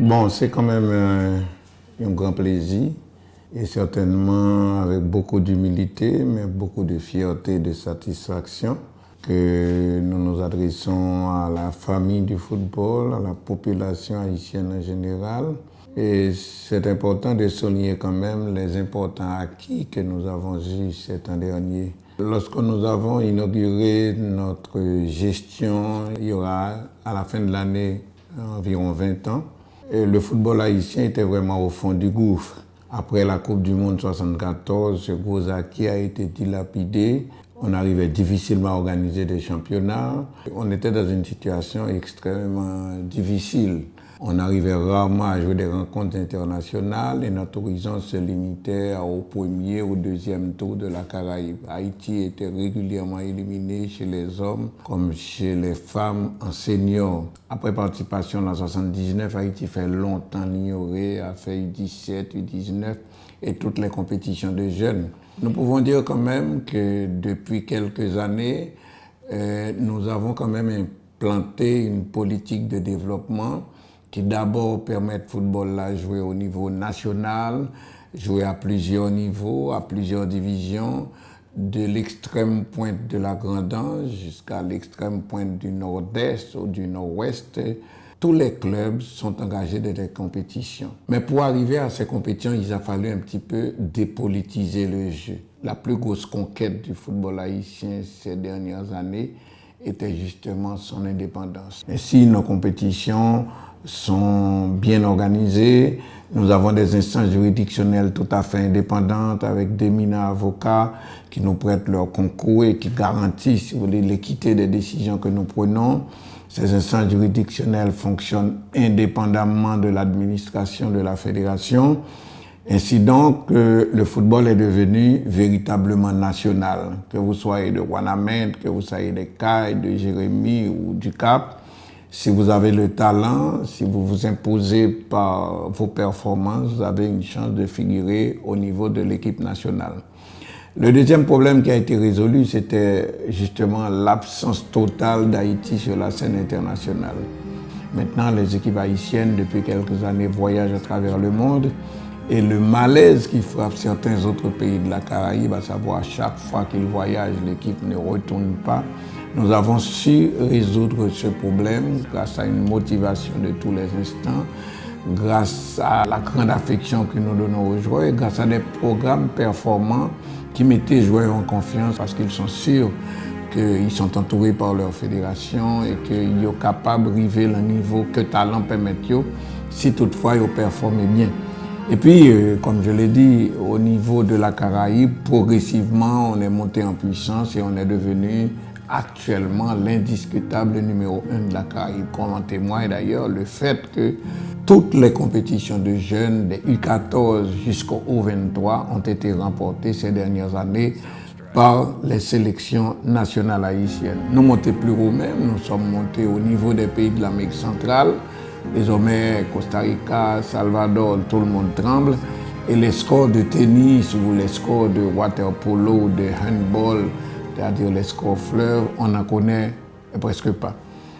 Bon, c'est quand même un grand plaisir et certainement avec beaucoup d'humilité, mais beaucoup de fierté et de satisfaction que nous nous adressons à la famille du football, à la population haïtienne en général. Et c'est important de souligner quand même les importants acquis que nous avons eus ces temps derniers. Lorsque nous avons inauguré notre gestion, il y aura à la fin de l'année environ 20 ans, et le football haïtien était vraiment au fond du gouffre. Après la Coupe du Monde 1974, ce gros acquis a été dilapidé. On arrivait difficilement à organiser des championnats. On était dans une situation extrêmement difficile. On arrivait rarement à jouer des rencontres internationales et notre horizon se limitait au premier ou deuxième tour de la Caraïbe. Haïti était régulièrement éliminé chez les hommes comme chez les femmes en senior. Après participation en 1979, Haïti fait longtemps l'ignorer, a fait U17, U19 et toutes les compétitions de jeunes. Nous pouvons dire quand même que depuis quelques années, nous avons quand même implanté une politique de développement qui d'abord permet au football à jouer au niveau national, jouer à plusieurs niveaux, à plusieurs divisions, de l'extrême pointe de la Grand'Anse jusqu'à l'extrême pointe du nord-est ou du nord-ouest. Tous les clubs sont engagés dans des compétitions. Mais pour arriver à ces compétitions, il a fallu un petit peu dépolitiser le jeu. La plus grosse conquête du football haïtien ces dernières années était justement son indépendance. Ainsi, nos compétitions sont bien organisées. Nous avons des instances juridictionnelles tout à fait indépendantes avec d'éminents avocats qui nous prêtent leur concours et qui garantissent, si vous voulez, l'équité des décisions que nous prenons. Ces instances juridictionnelles fonctionnent indépendamment de l'administration de la fédération. Ainsi donc, le football est devenu véritablement national. Que vous soyez de Ouanamène, que vous soyez des Cayes, de Jérémie ou du Cap, si vous avez le talent, si vous vous imposez par vos performances, vous avez une chance de figurer au niveau de l'équipe nationale. Le deuxième problème qui a été résolu, c'était justement l'absence totale d'Haïti sur la scène internationale. Maintenant, les équipes haïtiennes, depuis quelques années, voyagent à travers le monde et le malaise qui frappe certains autres pays de la Caraïbe, à savoir chaque fois qu'ils voyagent, l'équipe ne retourne pas. Nous avons su résoudre ce problème grâce à une motivation de tous les instants, grâce à la grande affection que nous donnons aux joueurs et grâce à des programmes performants qui mettent les joueurs en confiance parce qu'ils sont sûrs qu'ils sont entourés par leur fédération et qu'ils sont capables d'arriver au niveau que le talent permet si toutefois ils performent bien. Et puis, comme je l'ai dit, au niveau de la Caraïbe, progressivement, on est monté en puissance et on est devenu actuellement l'indiscutable numéro 1 de la Caraïbe. Comme en témoigne d'ailleurs le fait que toutes les compétitions de jeunes, des U14 jusqu'au U23, ont été remportées ces dernières années par les sélections nationales haïtiennes. Nous montons plus haut même, nous sommes montés au niveau des pays de l'Amérique centrale. Désormais, Costa Rica, Salvador, tout le monde tremble. Et les scores de tennis ou les scores de water polo, de handball, c'est-à-dire les scores fleuves, on n'en connaît presque pas.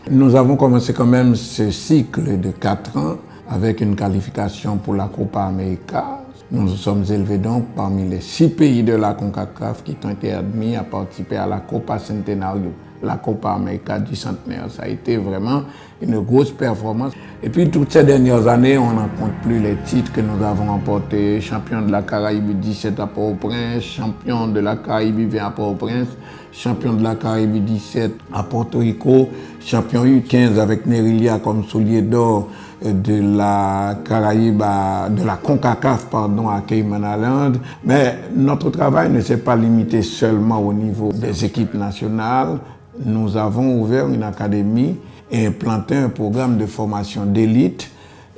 Nous avons commencé quand même ce cycle de 4 ans avec une qualification pour la Copa América. Nous nous sommes élevés donc parmi les 6 pays de la CONCACAF qui ont été admis à participer à la Copa Centenario, la Copa América du centenaire. Ça a été vraiment une grosse performance. Et puis toutes ces dernières années, on n'en compte plus les titres que nous avons remportés. Champion de la Caraïbe 17 à Port-au-Prince, champion de la Caraïbe 20 à Port-au-Prince, champion de la Caraïbe 17 à Porto Rico, champion U15 avec Nerilia comme soulier d'or de la Caraïbe, de la CONCACAF, pardon, à Cayman Islands. Mais notre travail ne s'est pas limité seulement au niveau des équipes nationales. Nous avons ouvert une académie et implanté un programme de formation d'élite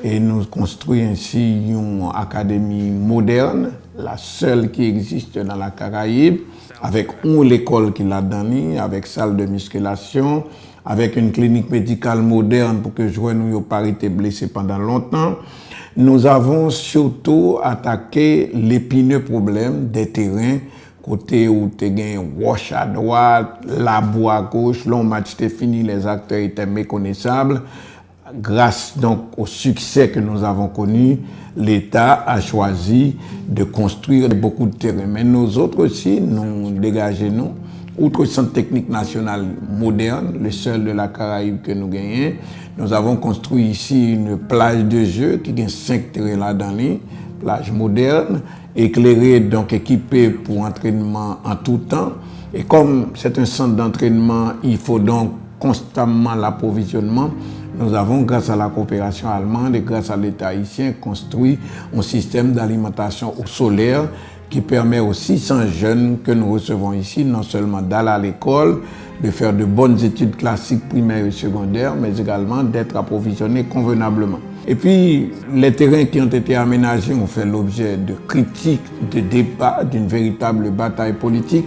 et nous construisons ainsi une académie moderne, la seule qui existe dans la Caraïbe, avec une école qui l'a donnée, avec salle de musculation, avec une clinique médicale moderne pour que les joueurs n'aient pas été blessés pendant longtemps. Nous avons surtout attaqué l'épineux problème des terrains côté où tu as wash à droite, la boue à gauche, long match était fini, les acteurs étaient méconnaissables. grâce donc au succès que nous avons connu, l'État a choisi de construire beaucoup de terrains. Mais nous autres aussi, nous dégageons, outre le Centre technique national moderne, le seul de la Caraïbe que nous gagnons, nous avons construit ici une plage de jeu qui a 5 terrains là-dedans, plage moderne, éclairée, donc équipée pour entraînement en tout temps. Et comme c'est un centre d'entraînement, il faut donc constamment l'approvisionnement. Nous avons, grâce à la coopération allemande et grâce à l'État haïtien, construit un système d'alimentation au solaire qui permet aux 600 jeunes que nous recevons ici, non seulement d'aller à l'école, de faire de bonnes études classiques primaires et secondaires, mais également d'être approvisionnés convenablement. Et puis, les terrains qui ont été aménagés ont fait l'objet de critiques, de débats, d'une véritable bataille politique.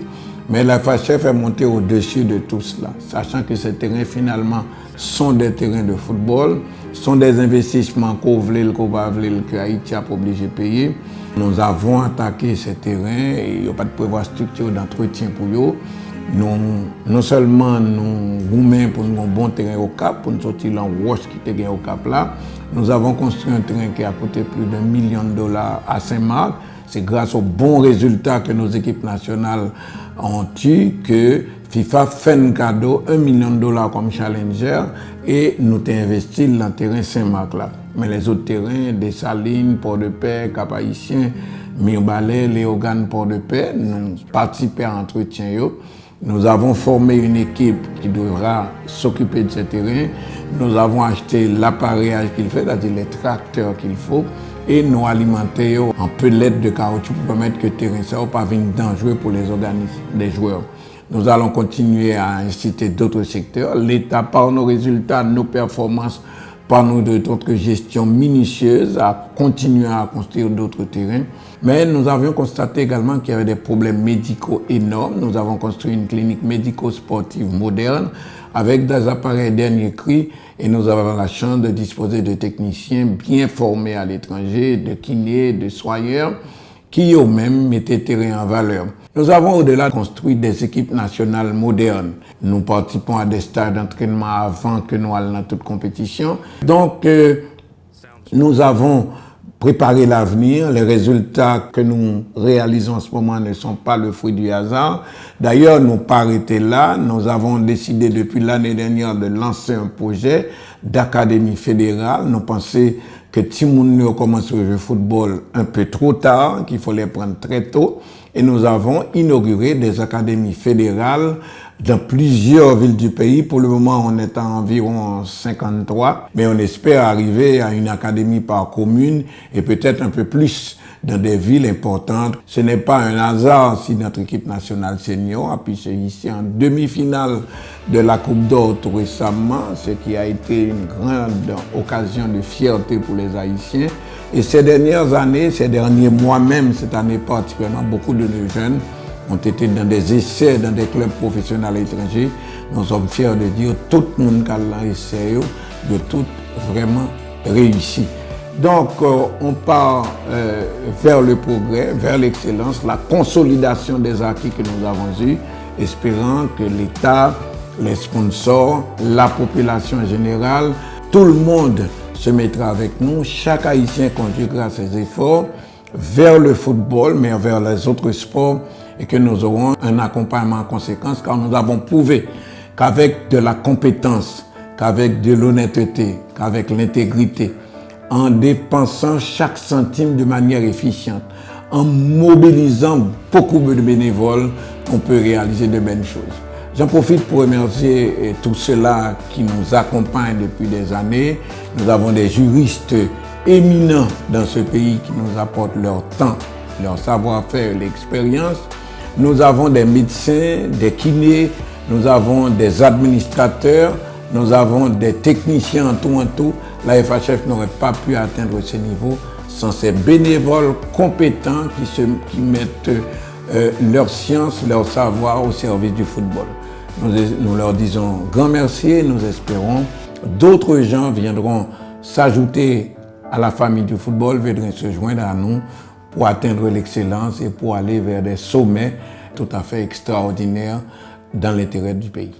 Mais la FHF est montée au-dessus de tout cela, sachant que ces terrains, finalement, sont des terrains de football, sont des investissements que Haïti a obligé de payer. Nous avons attaqué ces terrains et il n'y a pas de prévoir structure d'entretien pour eux. Non seulement nous goumons pour un bon terrain au Cap, pour nous sortir en roche qui était au Cap là, nous avons construit un terrain qui a coûté plus d'$1 million à Saint-Marc. C'est grâce aux bons résultats que nos équipes nationales ont eu que FIFA fait un cadeau, $1 million comme challenger et nous avons investi dans le terrain Saint-Marc là. Mais les autres terrains, Dessalines, Port-de-Paix, Cap-Haïtien, Mirbalais, Léogane, Port-de-Paix, nous participons à l'entretien. Nous avons formé une équipe qui devra s'occuper de ces terrains. Nous avons acheté l'appareillage qu'il faut, c'est-à-dire les tracteurs qu'il faut, et nous alimenter en pellets de caoutchouc pour permettre que le terrain soit pas dangereux pour les organismes des joueurs. Nous allons continuer à inciter d'autres secteurs. L'État, par nos résultats, nos performances, par notre gestion minutieuse, a continué à construire d'autres terrains. Mais nous avions constaté également qu'il y avait des problèmes médicaux énormes. Nous avons construit une clinique médico-sportive moderne avec des appareils dernier cri et nous avons la chance de disposer de techniciens bien formés à l'étranger, de kinés, de soigneurs, qui eux-mêmes mettaient le terrain en valeur. Nous avons au-delà construit des équipes nationales modernes. Nous participons à des stages d'entraînement avant que nous allions dans toute compétition. Donc, nous avons préparé l'avenir. Les résultats que nous réalisons en ce moment ne sont pas le fruit du hasard. D'ailleurs, nous pas arrêté là. Nous avons décidé depuis l'année dernière de lancer un projet d'académie fédérale. Nous pensons que Timoun a commencé le jeu football un peu trop tard, qu'il faut les prendre très tôt. Et nous avons inauguré des académies fédérales dans plusieurs villes du pays. Pour le moment, on est à environ 53, mais on espère arriver à une académie par commune et peut-être un peu plus dans des villes importantes. Ce n'est pas un hasard si notre équipe nationale senior a pu se hisser en demi-finale de la Coupe d'Or tout récemment, ce qui a été une grande occasion de fierté pour les Haïtiens. Et ces dernières années, ces derniers mois même, cette année particulièrement, beaucoup de nos jeunes ont été dans des essais dans des clubs professionnels étrangers. Nous sommes fiers de dire que tout le monde qui a essayé, de tout vraiment réussi. Donc, on part vers le progrès, vers l'excellence, la consolidation des acquis que nous avons eus, espérant que l'État, les sponsors, la population générale, tout le monde se mettra avec nous. Chaque Haïtien conduira ses efforts vers le football, mais vers les autres sports, et que nous aurons un accompagnement en conséquence, car nous avons prouvé qu'avec de la compétence, qu'avec de l'honnêteté, qu'avec l'intégrité, en dépensant chaque centime de manière efficiente, en mobilisant beaucoup de bénévoles, on peut réaliser de belles choses. J'en profite pour remercier tous ceux-là qui nous accompagnent depuis des années. Nous avons des juristes éminents dans ce pays qui nous apportent leur temps, leur savoir-faire, l'expérience. Nous avons des médecins, des kinés, nous avons des administrateurs, nous avons des techniciens en tout. La FHF n'aurait pas pu atteindre ce niveau sans ces bénévoles compétents qui mettent leur science, leur savoir au service du football. Nous leur disons grand merci et nous espérons d'autres gens viendront s'ajouter à la famille du football, viendront se joindre à nous pour atteindre l'excellence et pour aller vers des sommets tout à fait extraordinaires dans l'intérêt du pays.